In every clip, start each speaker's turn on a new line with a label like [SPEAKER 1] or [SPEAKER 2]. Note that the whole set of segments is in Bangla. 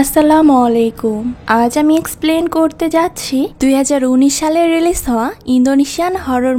[SPEAKER 1] আসসালামু আলাইকুম। আজ আমি এক্সপ্লেন করতে যাচ্ছি 2019 সালে রিলিজ হওয়া ইন্দোনেশিয়ান হরর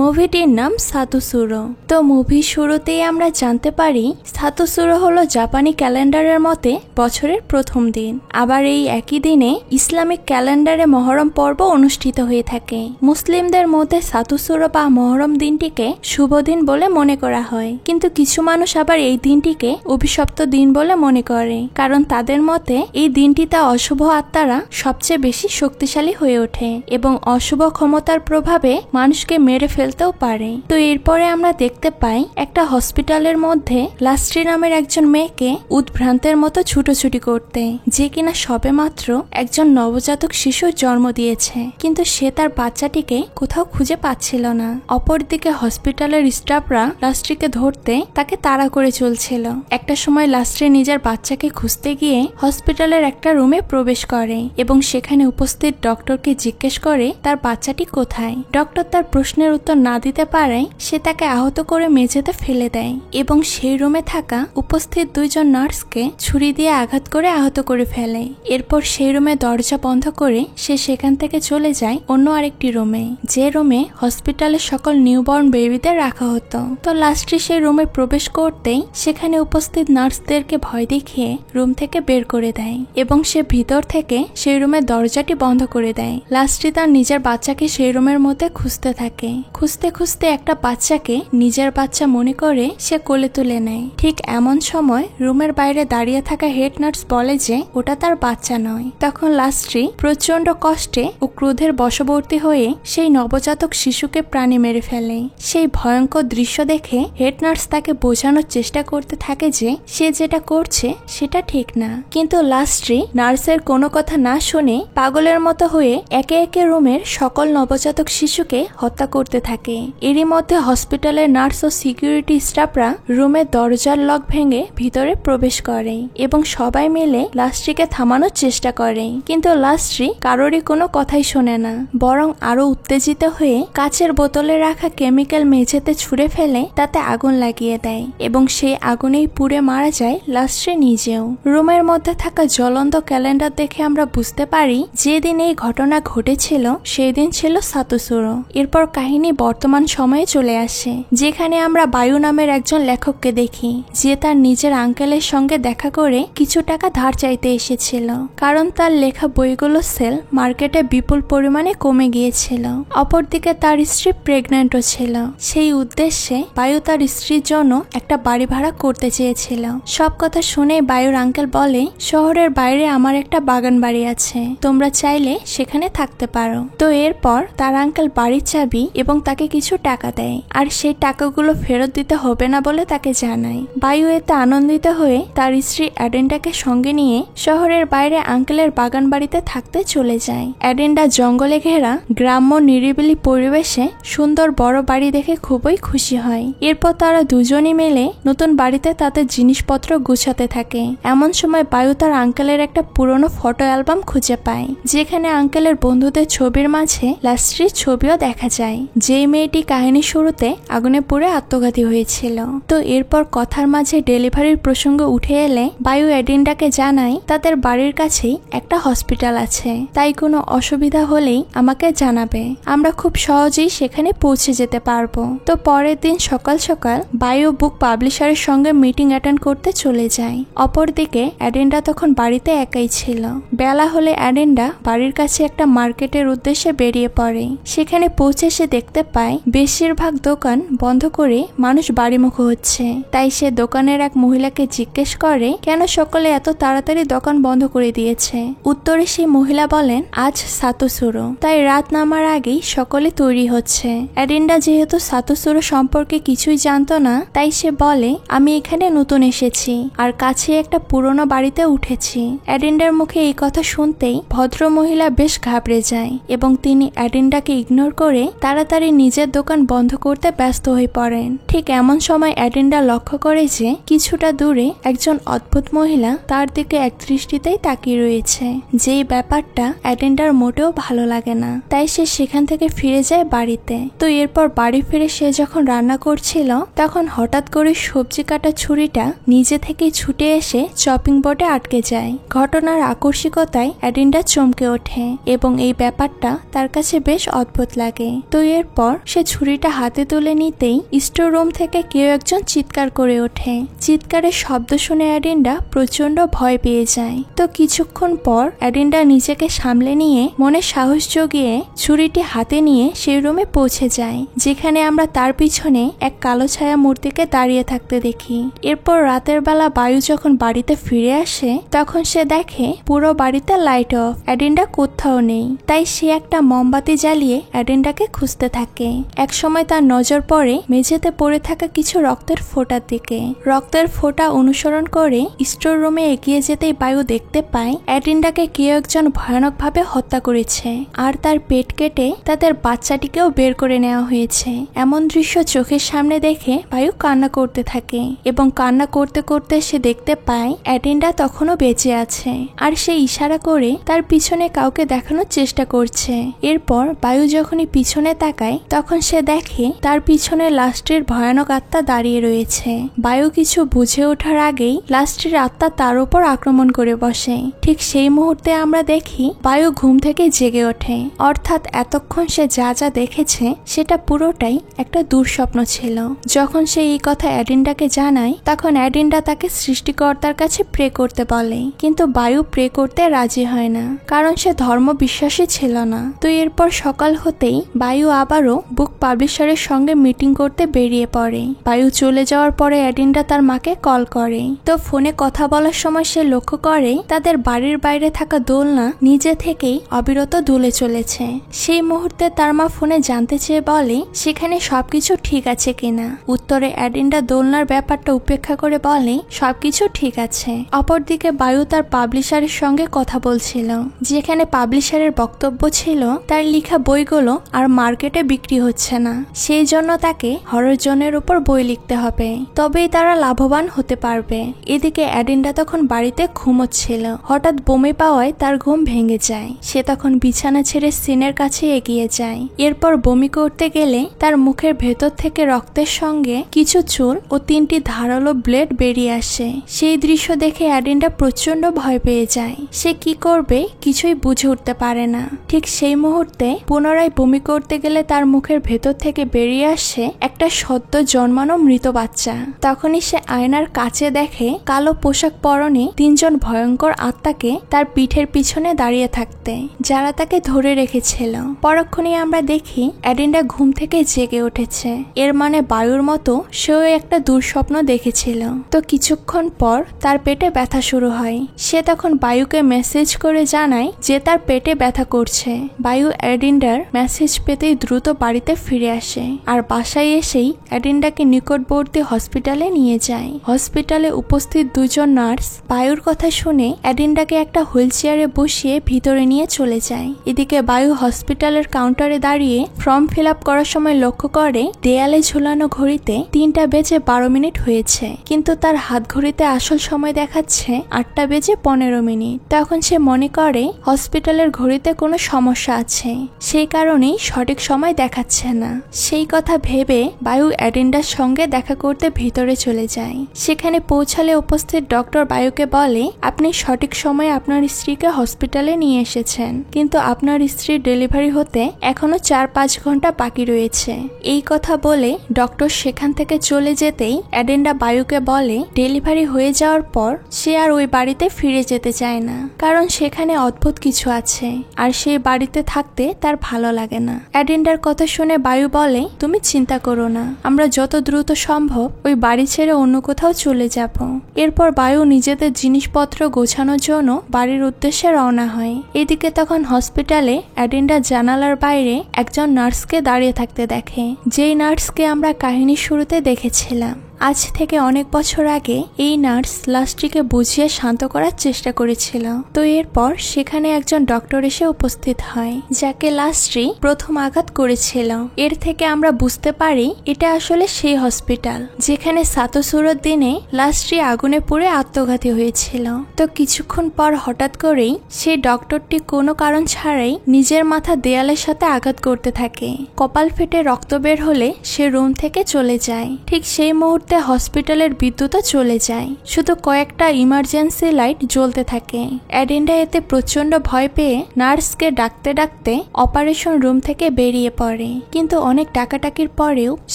[SPEAKER 1] মুভিটির নাম সাতুসুরো। তো মুভির শুরুতেই আমরা জানতে পারি সাতুসুরো হলো জাপানি ক্যালেন্ডারের মতে বছরের প্রথম দিন। আবার এই একই দিনে ইসলামিক ক্যালেন্ডারে মহরম পর্ব অনুষ্ঠিত হয়ে থাকে। মুসলিমদের মধ্যে সাতুসুরো বা মহরম দিনটিকে শুভ দিন বলে মনে করা হয়, কিন্তু কিছু মানুষ আবার এই দিনটিকে অভিশপ্ত দিন বলে মনে করে, কারণ তাদের মতে এই দিনটিতে অশুভ আত্মারা সবচেয়ে বেশি শক্তিশালী হয়ে ওঠে এবং অশুভ ক্ষমতার প্রভাবে মানুষকে মেরে ফেলতেও পারে। তো এরপরে আমরা দেখতে পাই একটা হসপিটালের মধ্যে লাস্ট্রি নামের একজন মেয়েকে উদ্ভ্রান্তের মতো ছুটোছুটি করতে, যে কিনা সবে মাত্র একজন নবজাতক শিশুর জন্ম দিয়েছে, কিন্তু সে তার বাচ্চাটিকে কোথাও খুঁজে পাচ্ছিল না। অপরদিকে হসপিটালের স্টাফরা লাস্ট্রিকে ধরতে তাকে তাড়া করে চলছিল। একটা সময় লাস্ট্রি নিজের বাচ্চাকে খুঁজতে গিয়ে হসপিটালের একটা রুমে প্রবেশ করে এবং সেখানে উপস্থিত ডক্টরকে জিজ্ঞেস করে তার বাচ্চাটি কোথায়। ডক্টর তার প্রশ্নের উত্তর না দিতে পারায় সে তাকে আহত করে মেঝেতে ফেলে দেয় এবং সেই রুমে থাকা উপস্থিত দুইজন নার্সকে ছুরি দিয়ে আঘাত করে আহত করে ফেলে। এরপর সেই রুমে দরজা বন্ধ করে সে সেখান থেকে চলে যায় অন্য আরেকটি রুমে, যে রুমে হসপিটালের সকল নিউবর্ন বেবিদের রাখা হতো। তো লাস্টে সেই রুমে প্রবেশ করতেই সেখানে উপস্থিত নার্সদেরকে ভয় দেখিয়ে রুম থেকে বের করে দেয় এবং সে ভিতর থেকে সেই রুমের দরজাটি বন্ধ করে দেয়। লাস্টে তার নিজের বাচ্চাকে সেই রুমের মধ্যে খুঁজতে থাকে। খুঁজতে খুঁজতে একটা বাচ্চাকে নিজের বাচ্চা মনে করে সে কোলে তুলে নেয়। ঠিক এমন সময় রুমের বাইরে দাঁড়িয়ে থাকা হেড নার্স বলে যে ওটা তার বাচ্চা নয়। তখন লাস্ট্রি প্রচন্ড কষ্টে ও ক্রোধের বশবর্তী হয়ে সেই নবজাতক শিশুকে প্রাণে মেরে ফেলে। সেই ভয়ঙ্কর দৃশ্য দেখে হেড নার্স তাকে বোঝানোর চেষ্টা করতে থাকে যে সে যেটা করছে সেটা ঠিক না, কিন্তু লাস্ট্রি নার্সের কোনো কথা না শুনে পাগলের মতো হয়ে একে একে রুমের সকল নবজাতক শিশুকে হত্যা করতে থাকে। এরই মধ্যে হসপিটালের নার্স ও সিকিউরিটি স্টাফরা রুমের দরজার লক ভেঙে ভিতরে প্রবেশ করে এবং সবাই মিলে লাস্ট্রিকে থামানোর চেষ্টা করে, কিন্তু লাস্ট্রি কারোরই কোনো কথাই শোনে না, বরং আরো উত্তেজিত হয়ে কাচের বোতলে রাখা কেমিক্যাল মেঝেতে ছুঁড়ে ফেলে তাতে আগুন লাগিয়ে দেয় এবং সেই আগুনেই পুড়ে মারা যায় লাস্ট্রি নিজেও। রুমের মধ্যে থাকা জ্বলন্ত ক্যালেন্ডার দেখে আমরা বুঝতে পারি যেদিন এই ঘটনা ঘটেছিল সেই দিন ছিল সাতুসুরো। এরপর কাহিনী বর্তমান সময়ে চলে আসে, যেখানে আমরা বায়ু নামের একজন লেখককে দেখি, যে তার নিজের আঙ্কেলের সঙ্গে দেখা করে কিছু টাকা ধার চাইতে এসেছিল, কারণ তার লেখা বইগুলো সেল মার্কেটে বিপুল পরিমাণে কমে গিয়েছিল। অপরদিকে তার স্ত্রী প্রেগন্যান্টও ছিল। সেই উদ্দেশ্যে বায়ু তার স্ত্রীর জন্য একটা বাড়ি ভাড়া করতে চেয়েছিল। সব কথা শুনে বায়ুর আঙ্কেল বলে, শহরের বাইরে আমার একটা বাগান বাড়ি আছে, তোমরা চাইলে সেখানে থাকতে পারো। তো এরপর তার আঙ্কেল বাড়ির চাবি এবং তাকে কিছু টাকা দেয়, আর সেই টাকাগুলো ফেরত দিতে হবে না বলে তাকে জানায়। বায়ু এতে আনন্দিত হয়ে তার স্ত্রী অ্যাডেন্ডাকে সঙ্গে নিয়ে শহরের বাইরে আঙ্কেলের বাগান বাড়িতে থাকতে চলে যায়। অ্যাডেন্ডা জঙ্গলে ঘেরা গ্রাম্য নিরিবিলি পরিবেশে সুন্দর বড় বাড়ি দেখে খুবই খুশি হয়। এরপর তারা দুজনই মিলে নতুন বাড়িতে তাদের জিনিসপত্র গুছাতে থাকে। এমন সময় বায়ু তার আঙ্কেলের একটা পুরনো ফটো অ্যালবাম খুঁজে পায়, যেখানে আঙ্কেলের বন্ধুদের ছবির মাঝে লাস্ট্রির ছবিও দেখা যায়, যেই মেয়েটি কাহিনী শুরুতে আগুনে পুড়ে আত্মঘাতী হয়েছিল। তো এরপর কথার মাঝে ডেলিভারির প্রসঙ্গ উঠে এলে বায়ু অ্যাডেন্ডাকে জানায় তাদের বাড়ির কাছেই একটা হসপিটাল আছে, তাই কোনো অসুবিধা হলেই আমাকে জানাবে, আমরা খুব সহজেই সেখানে পৌঁছে যেতে পারবো। তো পরের দিন সকাল সকাল বায়ু বুক পাবলিশারের সঙ্গে মিটিং অ্যাটেন্ড করতে চলে যায়। অপরদিকে অ্যাডেন্ডা তখন বাড়িতে একাই ছিল। বেলা হলে অ্যাডেন্ডা বাড়ির কাছে একটা মার্কেটের উদ্দেশ্যে বেরিয়ে পড়ে। সেখানে পৌঁছে সে দেখতে পায় বেশিরভাগ দোকান বন্ধ করে মানুষ বাড়িমুখো হচ্ছে, তাই সে দোকানের এক মহিলাকে জিজ্ঞেস করে কেন সকলে এত তাড়াতাড়ি দোকান বন্ধ করে দিয়েছে। উত্তরে সেই মহিলা বলেন আজ সাতুসুরো, তাই রাত নামার আগেই সকলে তৈরি হচ্ছে। অ্যাডেন্ডা যেহেতু সাতুসুরো সম্পর্কে কিছুই জানতো না, তাই সে বলে আমি এখানে নতুন এসেছি আর কাছে একটা পুরনো বাড়িতে উঠেছি। অ্যাডেন্ডার মুখে এই কথা শুনতেই ভদ্র মহিলা বেশ ঘাবড়ে যায় এবং তিনি অ্যাডেন্ডাকে ইগনোর করে তাড়াতাড়ি নিজের দোকান বন্ধ করতে ব্যস্ত হয়ে পড়েন। ঠিক এমন সময় অ্যাডেন্ডা লক্ষ্য করে যে কিছুটা দূরে একজন অদ্ভুত মহিলা তার দিকে এক দৃষ্টিতেই তাকিয়ে রয়েছে, যেই ব্যাপারটা অ্যাডেন্ডার মোটেও ভালো লাগে না। তাই সে সেখান থেকে ফিরে যায় বাড়িতে। তো এরপর বাড়ি ফিরে সে যখন রান্না করছিল তখন হঠাৎ করে সবজি কাটা ছুরিটা নিজে থেকেই ছুটে এসে চপিং বোর্ডে আটকে যায়। ঘটনার আকস্মিকতায় অ্যাডিন্ডা চমকে ওঠে এবং এই ব্যাপারটা তার কাছে বেশ অদ্ভুত লাগে। তো এরপর সে ছুরিটা হাতে তুলে নিতেই স্টোর রুম থেকে কেউ একজন চিৎকার করে ওঠে। চিৎকারের শব্দ শুনে অ্যাডিন্ডা প্রচন্ড ভয় পেয়ে যায়। তো কিছুক্ষণ পর অ্যাডিন্ডা নিজেকে সামলে নিয়ে মনে সাহস জগিয়ে ছুরিটি হাতে নিয়ে সেই রুমে পৌঁছে যায়, যেখানে আমরা তার পিছনে এক কালো ছায়া মূর্তিকে দাঁড়িয়ে থাকতে দেখি। এরপর রাতের বেলা বায়ু যখন বাড়িতে ফিরে আসে তখন সে দেখে পুরো বাড়িতে লাইট অফ, অ্যাডিন্ডা কোথাও নেই। তাই সে একটা মোমবাতি জ্বালিয়ে অ্যাডিন্ডাকে খুঁজতে থাকে। এক সময় তার নজর পড়ে মেঝেতে পড়ে থাকা কিছু রক্তের ফোঁটার দিকে। রক্তের ফোঁটা অনুসরণ করে স্টোর রুমে এগিয়ে যেতেই বায়ু দেখতে পায় অ্যাডিন্ডাকে কেউ একজন ভয়ানকভাবে হত্যা করেছে আর তার পেট কেটে তাদের বাচ্চাটিকেও বের করে নেওয়া হয়েছে। এমন দৃশ্য চোখের সামনে দেখে বায়ু কান্না করতে থাকে এবং কান্না করতে করতে সে দেখতে পায় অ্যাডিন্ডা তখনও বেঁচে আছে আর সে ইশারা করে তার পিছনে কাউকে দেখানোর চেষ্টা করছে। এরপর বায়ু যখনই পিছনে তাকায় তখন সে দেখে তার পিছনে লাস্ট্রির ভয়ানক আত্মা দাঁড়িয়ে রয়েছে। বায়ু কিছু বুঝে ওঠার আগেই লাস্ট্রির আত্মা তার উপর আক্রমণ করে বসে। ঠিক সেই মুহূর্তে আমরা দেখি বায়ু ঘুম থেকে জেগে ওঠে, অর্থাৎ এতক্ষণ সে যা যা দেখেছে সেটা পুরোটাই একটা দুঃস্বপ্ন ছিল। যখন সে এই কথা অ্যাডিন্ডাকে জানায় তখন অ্যাডিন্ডা তাকে সৃষ্টিকর্তার কাছে প্রে করতে বলে, কিন্তু বায়ু প্রে করতে রাজি হয় না কারণ সে ধর্ম বিশ্বাসী ছিল না। তো এরপর সকাল হতেই বায়ু আবারও বুক পাবলিশারের সঙ্গে মিটিং করতে বেরিয়ে পড়ে। বায়ু চলে যাওয়ার পরে অ্যাডিন্ডা তার মাকে কল করে। তো ফোনে কথা বলার সময় সে লক্ষ্য করে তাদের বাড়ির বাইরে থাকা দোলনা নিজে থেকেই অবিরত দুলে চলেছে। সেই মুহূর্তে তার মা ফোনে জানতে চেয়ে বলে সেখানে সবকিছু ঠিক আছে কিনা। উত্তরে অ্যাডিন্ডা দোলনার ব্যাপারটা উপেক্ষা করে বলে সবকিছু ঠিক আছে। অপরদিকে বায়ু তার পাবলিশারের সঙ্গে কথা বলছিল, যেখানে পাবলিশারের বক্তব্য ছিল তার লেখা বইগুলো আর মার্কেটে বিক্রি হচ্ছে না, সেই জন্য তাকে হরর জোনের উপর বই লিখতে হবে, তবেই তারা লাভবান হতে পারবে। এদিকে অ্যাডিন্ডা তখন বাড়িতে ঘুমোচ্ছিল। হঠাৎ বমি পাওয়ায় তার ঘুম ভেঙে যায়। সে তখন বিছানা ছেড়ে সিনের কাছে এগিয়ে যায়। এরপর বমি করতে গেলে তার মুখের ভেতর থেকে রক্তের সঙ্গে কিছু চুল ও 3টি ধারালো ব্লেড বেরিয়ে আসে। সেই দৃশ্য দেখে অ্যাডিন্ডা প্রচন্ড ভয় পেয়ে যায়। সে কি করবে কিছুই বুঝে উঠতে পারে না। ঠিক সেই মুহূর্তে পুনরায় বমি করতে গেলে তার মুখের ভেতর থেকে বেরিয়ে আসে একটা সদ্য জন্মানো মৃত বাচ্চা। তখনই সে আয়নার কাছে দেখে কালো পোশাক পরনে 3 জন ভয়ঙ্কর আত্মাকে তার পিঠের পিছনে দাঁড়িয়ে থাকতে, যারা তাকে ধরে রেখেছিল। পরক্ষণেই আমরা দেখি অ্যাডিন্ডা ঘুম থেকে জেগে উঠেছে। এর মানে বায়ুর মতো সেও একটা দুঃস্বপ্ন দেখেছিল। তো কিছুক্ষণ পর তার পেটে ব্যথা শুরু হয়। সে তখন বায়ুকে মেসেজ করে জানায় যে তার পেটে ব্যথা করছে। বায়ু অ্যাডিন্ডার মেসেজ পেতেই দ্রুত বাড়িতে ফিরে আসে আর বাসায় এসেই অ্যাডিন্ডাকে নিকটবর্তী হসপিটালে নিয়ে যায়। হসপিটালে উপস্থিত 2 জন নার্স বায়ুর কথা শুনে অ্যাডিন্ডাকে একটা হুইল চেয়ারে বসিয়ে ভিতরে নিয়ে চলে যায়। এদিকে বায়ু হসপিটালের কাউন্টারে দাঁড়িয়ে ফর্ম ফিল আপ করার সময় লক্ষ্য করে দেয়ালে ঝুলানো ঘড়িতে 3:12 হয়েছে, কিন্তু তার হাত ঘড়িতে আসল সময় দেখাচ্ছে 8:15। তখন সে মনে করে হসপিটালের ঘড়িতে কোনো সমস্যা আছে, সেই কারণেই সঠিক সময় দেখাচ্ছে না। সেই কথা ভেবে বায়ু অ্যাডিন্ডার সঙ্গে দেখা করতে ভিতরে চলে যায়। সেখানে পৌঁছালে উপস্থিত ডক্টর বায়ুকে বলে আপনি সঠিক সময়ে আপনার স্ত্রীকে হসপিটালে নিয়ে এসেছেন, কিন্তু আপনার স্ত্রীর ডেলিভারি হতে এখনো 4-5 ঘন্টা বাকি রয়েছে। এই কথা বলে ডক্টর সেখান থেকে চলে যেতেই অ্যাডিন্ডা বায়ুকে বলে ডেলিভারি হয়ে যাওয়ার পর সে আর ওই বাড়িতে ফিরে যেতে চায় না, কারণ সেখানে অদ্ভুত কিছু আছে আর সেই বাড়িতে থাকতে তার ভালো লাগে না। অ্যাডিন্ডার কথা শুনে বায়ু বলে তুমি চিন্তা করো না, আমরা যত দ্রুত সম্ভব ওই বাড়ি ছেড়ে অন্য কোথাও চলে যাব। এরপর বায়ু নিজেদের জিনিসপত্র গোছানোর জন্য বাড়ির উদ্দেশ্যে রওনা হয়। এদিকে তখন হসপিটালে অ্যাডিন্ডা জানালার বাইরে একজন নার্সকে দাঁড়িয়ে থাকতে দেখে, যেই নার্সকে আমরা কাহিনীর শুরুতে দেখেছিলাম। আজ থেকে অনেক বছর আগে এই নার্স লাস্ট্রিকে বুঝিয়ে শান্ত করার চেষ্টা করেছিল। তো এরপর সেখানে একজন ডক্টর এসে উপস্থিত হয়, যাকে লাস্ট্রি প্রথম আঘাত করেছিল। এর থেকে আমরা বুঝতে পারি এটা আসলে সেই হসপিটাল যেখানে সাতোসুরোর দিনে লাস্ট্রি আগুনে পুড়ে আত্মঘাতী হয়েছিল। তো কিছুক্ষণ পর হঠাৎ করেই সেই ডক্টরটি কোনো কারণ ছাড়াই নিজের মাথা দেয়ালের সাথে আঘাত করতে থাকে। কপাল ফেটে রক্ত বের হলে সে রুম থেকে চলে যায়। ঠিক সেই মুহূর্তে মুহূর্তে হসপিটালের বিদ্যুৎও চলে যায়, শুধু কয়েকটা ইমার্জেন্সি লাইট জ্বলতে থাকে। অ্যাডেন্ডা এতে প্রচন্ড ভয় পেয়ে নার্সকে ডাকতে ডাকতে অপারেশন রুম থেকে বেরিয়ে পড়ে, কিন্তু অনেক ডাকাডাকির পরেও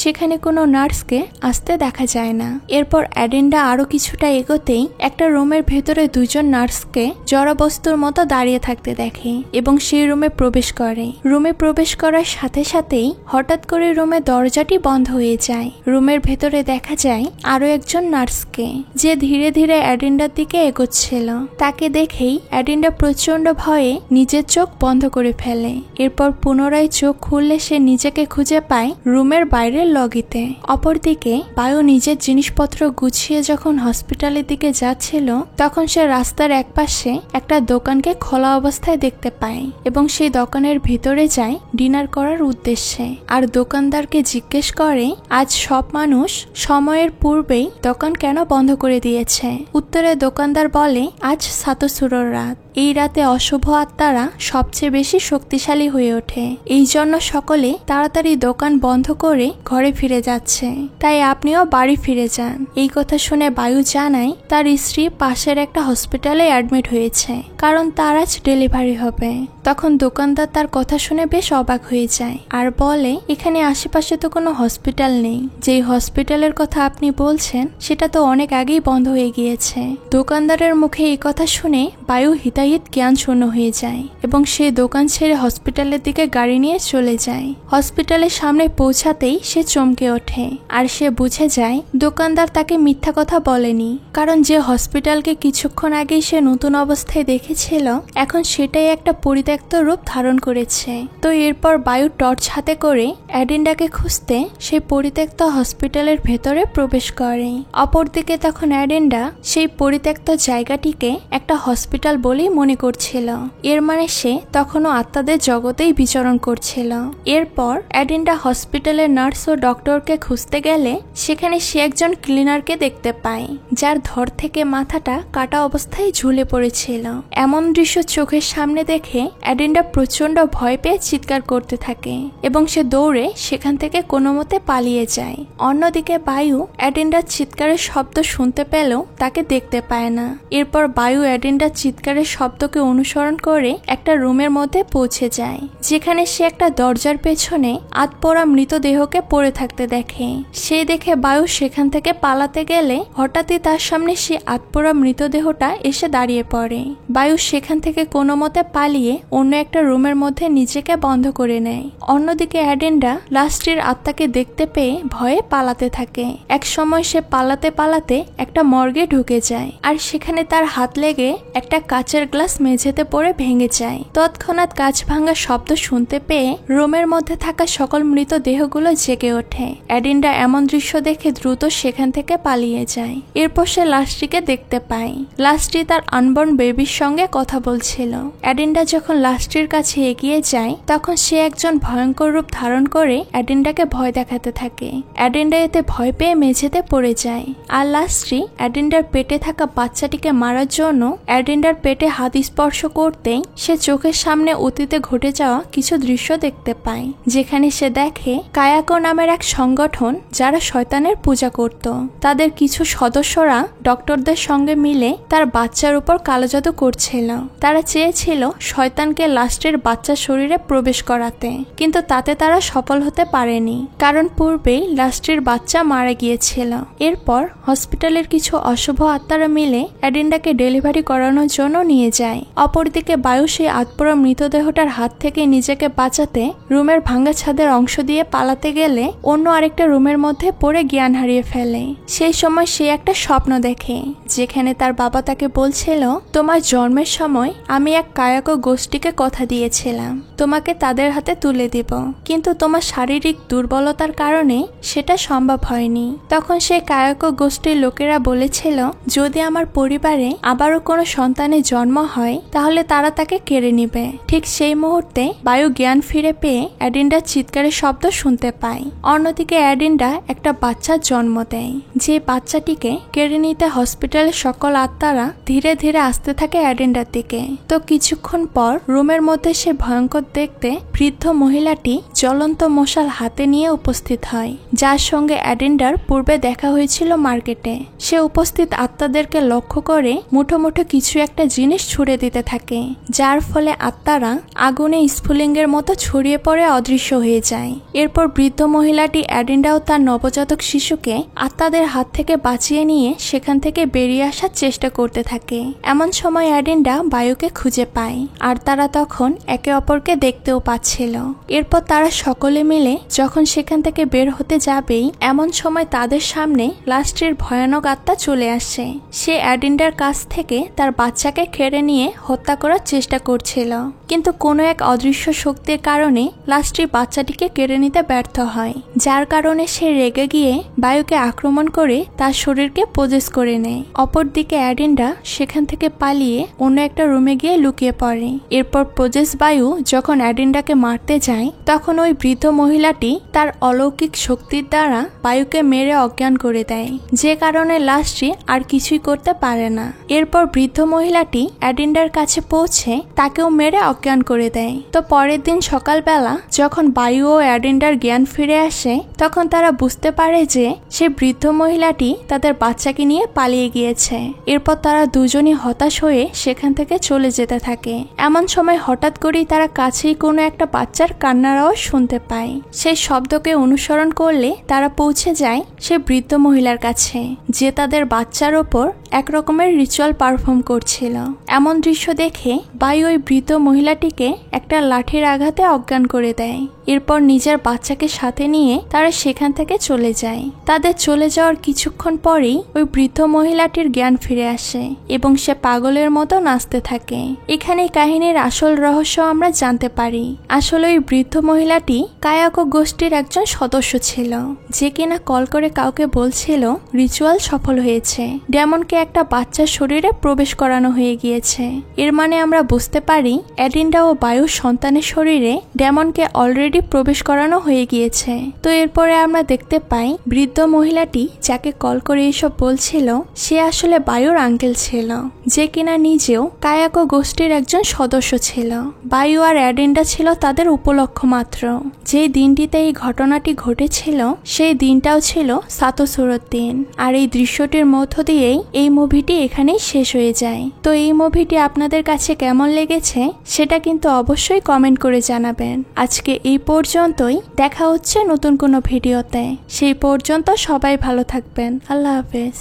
[SPEAKER 1] সেখানে কোনো নার্সকে আসতে দেখা যায় না। এরপর অ্যাডেন্ডা আরো কিছুটা এগোতেই একটা রুমের ভেতরে দুজন নার্সকে জড়বস্তুর মতো দাঁড়িয়ে থাকতে দেখে এবং সেই রুমে প্রবেশ করে। রুমে প্রবেশ করার সাথে সাথেই হঠাৎ করে রুমের দরজাটি বন্ধ হয়ে যায়। রুমের ভেতরে দেখা যায় আরো একজন নার্সকে, যে ধীরে ধীরে অ্যাডেন্ডার দিকে এগোচ্ছিল। তাকে দেখেই অ্যাডেন্ডা প্রচন্ড ভয়ে নিজের চোখ বন্ধ করে ফেলে। এরপর পুনরায় চোখ খুললে সে নিজেকে খুঁজে পায় রুমের বাইরের লগিতে। অপরদিকে বায়ু নিজের জিনিসপত্র গুছিয়ে যখন হসপিটালের দিকে যাচ্ছিল, তখন সে রাস্তার একপাশে একটা দোকানকে খোলা অবস্থায় দেখতে পায় এবং সেই দোকানের ভিতরে যায় ডিনার করার উদ্দেশ্যে। আর দোকানদারকে জিজ্ঞেস করে আজ সব মানুষ সময়ের পূর্বেই দোকান কেন বন্ধ করে দিয়েছে। উত্তরে দোকানদার বলে আজ সাতোসুরোর রাত, এই রাতে অশুভ আত্মারা সবচেয়ে বেশি শক্তিশালী হয়ে ওঠে, এই জন্য সকলে তাড়াতাড়ি দোকান বন্ধ করে ঘরে ফিরে যাচ্ছে, তাই আপনিও বাড়ি ফিরে যান। এই কথা শুনে বায়ু জানায় তার স্ত্রী পাশের একটা হসপিটালে অ্যাডমিট হয়েছে, কারণ তার আজ ডেলিভারি হবে। তখন দোকানদার তার কথা শুনে বেশ অবাক হয়ে যায় আর বলে এখানে আশেপাশে তো কোনো হসপিটাল নেই, যেই হসপিটালের কথা আপনি বলছেন সেটা তো অনেক আগেই বন্ধ হয়ে গিয়েছে। দোকানদারের মুখে এই কথা শুনে বায়ু হিতাহিত জ্ঞান শূন্য হয়ে যায় এবং সে দোকান ছেড়ে হসপিটালের দিকে গাড়ি নিয়ে চলে যায়। হসপিটালের সামনে পৌঁছাতেই সে চমকে ওঠে আর সে বুঝে যায় দোকানদার তাকে মিথ্যা কথা বলেনি, কারণ যে হসপিটালকে কিছুক্ষণ আগেই সে নতুন অবস্থায় দেখেছিল এখন সেটাই একটা পরিত্যক্ত রূপ ধারণ করেছে। তো এরপর বায়ু টর্চ হাতে করে অ্যাডেন্ডাকে খুঁজতে সেই পরিত্যক্ত হসপিটালের ভেতরে প্রবেশ করে। অপরদিকে তখন অ্যাডেন্ডা সেই পরিত্যক্ত জায়গাটিকে একটা হসপিটাল বলেই মনে করছিল, এর মানে সে তখনও আত্মাদের জগতেই বিচরণ করছিল। এরপর অ্যাডেন্ডা হসপিটালের নার্স ও ডক্টরকে খুঁজতে গেলে সেখানে সে একজন ক্লিনারকে দেখতে পায়, যার ধর থেকে মাথাটা কাটা অবস্থায় ঝুলে পড়েছিল। এমন দৃশ্য চোখের সামনে দেখে অ্যাডেন্ডা প্রচন্ড ভয় পেয়ে চিৎকার করতে থাকে এবং সে দৌড়ে সেখান থেকে কোনো মতে পালিয়ে যায়। অন্যদিকে বায়ু অ্যাডেন্ডার চিৎকারের শব্দ শুনতে পেলেও তাকে দেখতে পায় না। এরপর বায়ু অ্যাডেন্ডার চিৎকারের শব্দকে অনুসরণ করে একটা রুমের মধ্যে পৌঁছে যায়, যেখানে সে একটা দরজার পেছনে আধপোড়া মৃতদেহকে পড়ে থাকতে দেখে। সে দেখে বায়ু সেখান থেকে পালাতে গেলে হঠাৎই তার সামনে সে আধপোড়া মৃতদেহটা এসে দাঁড়িয়ে পড়ে। বায়ু সেখান থেকে কোনো মতে পালিয়ে অন্য একটা রুমের মধ্যে নিজেকে বন্ধ করে নেয়। অন্যদিকে অ্যাডেন্ডা লাস্টের আত্মাকে দেখতে পেয়ে ভয়ে পালাতে থাকে। এক সময় সে পালাতে পালাতে একটা মর্গে ঢুকে যায় আর সেখানে তার হাত লেগে একটা কাচের গ্লাস মেঝেতে পড়ে ভেঙে যায়। তৎক্ষণাৎ কাচ ভাঙার শব্দ শুনতে পেয়ে রুমের মধ্যে থাকা সকল মৃত দেহগুলো জেগে ওঠে। অ্যাডেন্ডা এমন দৃশ্য দেখে দ্রুত সেখান থেকে পালিয়ে যায়। এরপর সে লাস্টটিকে দেখতে পায়। লাস্টটি তার আনবর্ন বেবির সঙ্গে কথা বলছিল। অ্যাডেন্ডা যখন লাস্টটির কাছে এগিয়ে যায় তখন সে একজন ভয়ঙ্কর রূপ ধারণ করে অ্যাডেন্ডাকে ভয় দেখাতে থাকে। অ্যাডেন্ডা এতে ভয় পেয়ে মেঝেতে পড়ে যায় আর লাস্টটি অ্যাডেন্ডার পেটে থাকা বাচ্চাটিকে মারার জন্য অ্যাডেন্ডার পেটে হাত স্পর্শ করতেই সে চোখের সামনে অতীতে ঘটে যাওয়া কিছু দৃশ্য দেখতে পায়, যেখানে সে দেখে কায়াকো নামের এক সংগঠন যারা শয়তানের পূজা করত, তাদের কিছু সদস্যরা ডক্টরদের সঙ্গে মিলে তার বাচ্চার উপর কালো জাদু করছিল। তারা চেয়েছিল শয়তানকে লাস্টের বাচ্চার শরীরে প্রবেশ করাতে, কিন্তু তাতে তারা সফল হতে পারেনি, কারণ পূর্বেই লাস্টের বাচ্চা মারা গিয়েছিল। এরপর হসপিটালের কিছু অশুভ আত্মারা মিলে অ্যাডেন্ডাকে ডেলিভারি করানোর জন্য নিয়ে যায়। অপরদিকে বায়ু সেই আধপোড়া মৃতদেহটার হাত থেকে নিজেকে বাঁচাতে রুমের ভাঙ্গা ছাদের অংশ দিয়ে পালাতে গেলে অন্য আরেকটা রুমের মধ্যে পড়ে জ্ঞান হারিয়ে ফেলে। সেই সময় সে একটা স্বপ্ন দেখে, যেখানে তার বাবা তাকে বলছিল, তোমার জন্মের সময় আমি এক কায়াকো গোষ্ঠীকে কথা দিয়েছিলাম তোমাকে তাদের হাতে তুলে দিব, কিন্তু তোমার শারীরিক দুর্বলতার কারণে সেটা সম্ভব হয়নি। তখন সেই কায়াকো গোষ্ঠীর লোকেরা বলেছিল, যদি আমার পরিবারে আবারও কোনো সন্তানের জন্ম হয় তাহলে তারা তাকে কেড়ে নিবে। ঠিক সেই মুহূর্তে বায়ু জ্ঞান ফিরে পেয়ে অ্যাডেন্ডার চিৎকারের শব্দ শুনতে পায়। অন্যদিকে অ্যাডেন্ডা একটা বাচ্চার জন্ম দেয়, যে বাচ্চাটিকে কেড়ে নিতে হসপিটালের সকল আত্মারা ধীরে ধীরে আসতে থাকে অ্যাডেন্ডার দিকে। তো কিছুক্ষণ পর রুমের মধ্যে সে ভয়ঙ্কর দেখতে বৃদ্ধ মহিলাটি জ্বলন্ত মশাল হাতে নিয়ে উপস্থিত হয়, যার সঙ্গে অ্যাডেন্ডার পূর্বে দেখা হয়েছিল মার্কেটে। সে উপস্থিত আত্মাদেরকে লক্ষ্য করে মুঠো মুঠো কিছু একটা জিনিস ছুড়ে দিতে থাকে, যার ফলে আত্মারা আগুনে স্ফুলিঙ্গের মতো ছড়িয়ে পড়ে অদৃশ্য হয়ে যায়। এরপর বৃদ্ধ মহিলাটি অ্যাডেন্ডাও তার নবজাতক শিশুকে আত্মাদের হাত থেকে বাঁচিয়ে নিয়ে সেখান থেকে বেরিয়ে আসার চেষ্টা করতে থাকে। এমন সময় অ্যাডেন্ডা বায়ুকে খুঁজে পায়, আর তারা তখন একে অপরকে দেখতেও পাচ্ছিল। এরপর তারা সকলে মিলে যখন সেখান থেকে বের হতে যাবেই, এমন সময় তাদের সামনে লাস্টের ভয়ানক আত্মা চলে আসে। সে অ্যাডেন্ডার কাছ থেকে তার বাচ্চাকে কেড়ে নিয়ে হত্যা করার চেষ্টা করছিল, কিন্তু কোনো এক অদৃশ্য শক্তির কারণে লাস্টটি বাচ্চাটিকে কেড়ে নিতে ব্যর্থ হয়, যার কারণে সে রেগে গিয়ে বায়ুকে আক্রমণ করে তার শরীরকে পজেস করে নেয়। অপরদিকে অ্যাডেন্ডা সেখান থেকে পালিয়ে অন্য একটা রুমে গিয়ে লুকিয়ে পড়ে। এরপর পজেস বায়ু যখন অ্যাডেন্ডাকে মারতে যায়, তখন ওই বৃদ্ধ মহিলাটি তার অলৌকিক শক্তির দ্বারা বায়ুকে মেরে অজ্ঞান করে দেয়, যে কারণে লাস্টটি আর কিছুই করতে পারে না। এরপর বৃদ্ধ মহিলাটি অ্যাডেন্ডার কাছে পৌঁছে তাকেও মেরে অজ্ঞান করে দেয়। তো পরের দিন সকালবেলা যখন বায়ু ও অ্যাডেন্ডার জ্ঞান ফিরে আসে, তখন তারা বুঝতে পারে যে সে বৃদ্ধ মহিলাটি তাদের বাচ্চাকে নিয়ে পালিয়ে গিয়েছে। এরপর তারা দুজনই হতাশ হয়ে সেখান থেকে চলে যেতে থাকে। এমন সময় হঠাৎ করেই তারা কাছেই কোনো একটা বাচ্চার কান্নার আওয়াজ শুনতে পায়। সেই শব্দকে অনুসরণ করলে তারা পৌঁছে যায় সে বৃদ্ধ মহিলার কাছে, যে তাদের বাচ্চার ওপর এক রকমের রিচুয়াল পারফর্ম করছিল। এমন দৃশ্য দেখে বায়ু ওই বৃদ্ধ মহিলাটিকে একটা লাঠির আঘাতে অজ্ঞান করে দেয়। এরপর নিজের বাচ্চাকে সাথে নিয়ে তারা সেখান থেকে চলে যায়। তাদের চলে যাওয়ার কিছুক্ষণ পরেই ওই বৃদ্ধ মহিলাটির জ্ঞান ফিরে আসে এবং সে পাগলের মতো নাচতে থাকে। এখানেই কাহিনীর আসল রহস্য আমরা জানতে পারি। আসলে ওই বৃদ্ধ মহিলাটি কায়াকো গোষ্ঠীর একজন সদস্য ছিল, যে কিনা কল করে কাউকে বলছিল রিচুয়াল সফল হয়েছে, ডেমনকে একটা বাচ্চার শরীরে প্রবেশ করানো হয়ে গিয়েছে। এর মানে আমরা বুঝতে পারি অ্যাডেন্ডা ও বায়ুর সন্তানের শরীরে ডেমনকে অলরেডি প্রবেশ করানো হয়ে গিয়েছে। তো এরপরে আমরা দেখতে পাই বৃদ্ধ মহিলাটি যাকে কল করে এসব বলছিল, সে আসলে বায়ুর আঙ্কেল ছিল, যে কিনা নিজেও কায়াকো গোষ্ঠীর একজন সদস্য ছিল। বায়ু আর অ্যাডেন্ডা ছিল তাদের উপলক্ষ মাত্র। যেই দিনটিতে এই ঘটনাটি ঘটেছিল সেই দিনটাও ছিল সাতোসুরোর দিন। আর এই দৃশ্যটির মধ্য দিয়েই এই মুভিটি এখানেই শেষ হয়ে যায়। তো এই মুভিটি আপনাদের কাছে কেমন লেগেছে সেটা কিন্তু অবশ্যই কমেন্ট করে জানাবেন। আজকে এই পর্যন্তই, দেখা হচ্ছে নতুন কোনো ভিডিওতে। সেই পর্যন্ত সবাই ভালো থাকবেন। আল্লাহ হাফেজ।